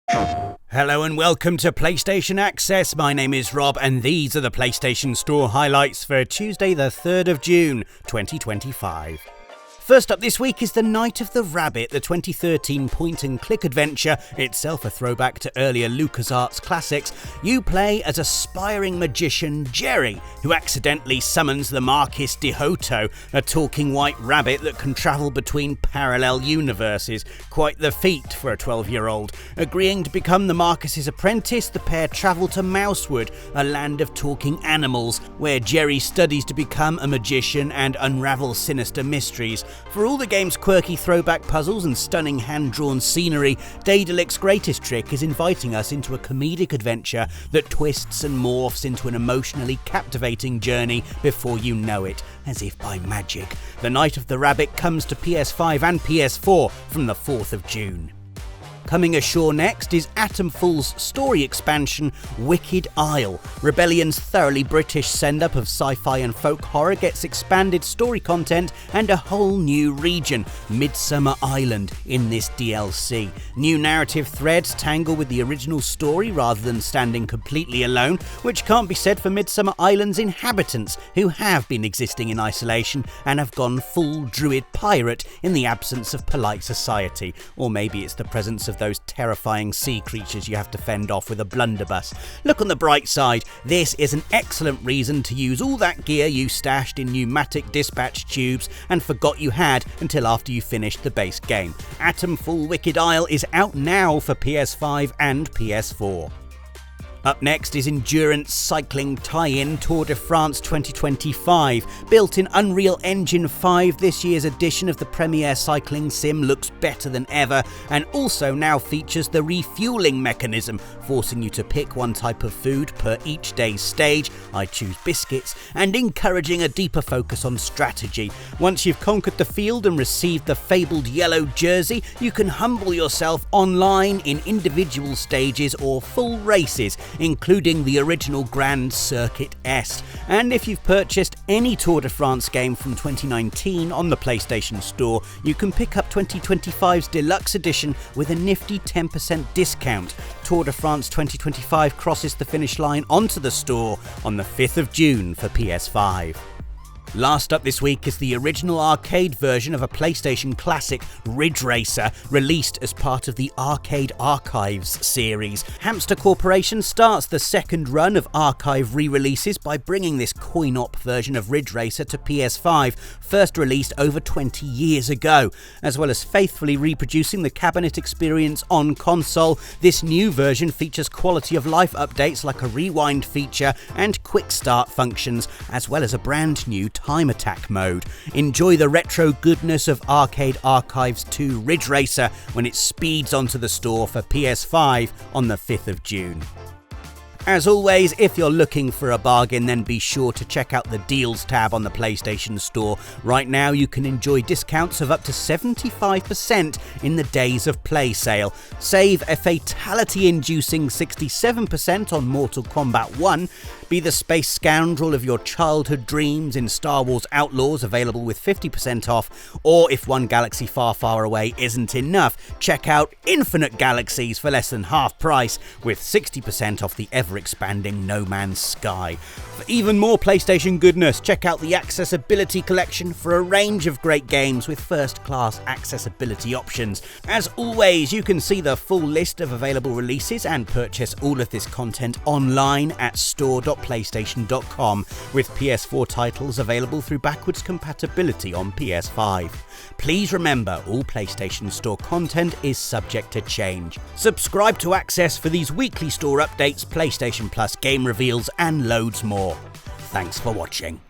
Hello and welcome to PlayStation Access. My name is Rob and these are the PlayStation Store highlights for Tuesday the 3rd of June 2025. First up this week is The Night of the Rabbit, the 2013 point-and-click adventure, itself a throwback to earlier LucasArts classics. You play as aspiring magician Jerry, who accidentally summons the Marquis de Hoto, a talking white rabbit that can travel between parallel universes. Quite the feat for a 12-year-old. Agreeing to become the Marquis's apprentice, the pair travel to Mousewood, a land of talking animals, where Jerry studies to become a magician and unravel sinister mysteries. For all the game's quirky throwback puzzles and stunning hand-drawn scenery, Daedelic's greatest trick is inviting us into a comedic adventure that twists and morphs into an emotionally captivating journey before you know it, as if by magic. The Night of the Rabbit comes to PS5 and PS4 from the 4th of June. Coming ashore next is Atomfall's story expansion, Wicked Isle. Rebellion's thoroughly British send-up of sci-fi and folk horror gets expanded story content and a whole new region, Midsummer Island, in this DLC. New narrative threads tangle with the original story rather than standing completely alone, which can't be said for Midsummer Island's inhabitants, who have been existing in isolation and have gone full druid pirate in the absence of polite society. Or maybe it's the presence of those terrifying sea creatures you have to fend off with a blunderbuss. Look on the bright side, this is an excellent reason to use all that gear you stashed in pneumatic dispatch tubes and forgot you had until after you finished the base game. Atomfall Wicked Isle is out now for PS5 and PS4. Up next is endurance cycling tie-in Tour de France 2025. Built in Unreal Engine 5, this year's edition of the premier cycling sim looks better than ever and also now features the refueling mechanism, forcing you to pick one type of food per each day's stage, I choose biscuits, and encouraging a deeper focus on strategy. Once you've conquered the field and received the fabled yellow jersey, you can humble yourself online in individual stages or full races, including the original Grand Circuit S. And if you've purchased any Tour de France game from 2019 on the PlayStation Store, you can pick up 2025's Deluxe Edition with a nifty 10% discount. Tour de France 2025 crosses the finish line onto the store on the 5th of June for PS5. Last up this week is the original arcade version of a PlayStation classic, Ridge Racer, released as part of the Arcade Archives series. Hamster Corporation starts the second run of archive re-releases by bringing this coin-op version of Ridge Racer to PS5, first released over 20 years ago. As well as faithfully reproducing the cabinet experience on console, this new version features quality of life updates like a rewind feature and quick start functions, as well as a brand new time attack mode. Enjoy the retro goodness of Arcade Archives 2 Ridge Racer when it speeds onto the store for PS5 on the 5th of June. As always, if you're looking for a bargain, then be sure to check out the Deals tab on the PlayStation Store. Right now, you can enjoy discounts of up to 75% in the Days of Play sale. Save a fatality-inducing 67% on Mortal Kombat 1. Be the space scoundrel of your childhood dreams in Star Wars Outlaws, available with 50% off. Or if One Galaxy Far Far Away isn't enough, check out Infinite Galaxies for less than half price, with 60% off the ever-expanding No Man's Sky. For even more PlayStation goodness, check out the Accessibility Collection for a range of great games with first-class accessibility options. As always, you can see the full list of available releases and purchase all of this content online at store.playstation.com, with PS4 titles available through backwards compatibility on PS5. Please remember, all PlayStation Store content is subject to change. Subscribe to Access for these weekly store updates, PlayStation Plus game reveals, and loads more. Thanks for watching.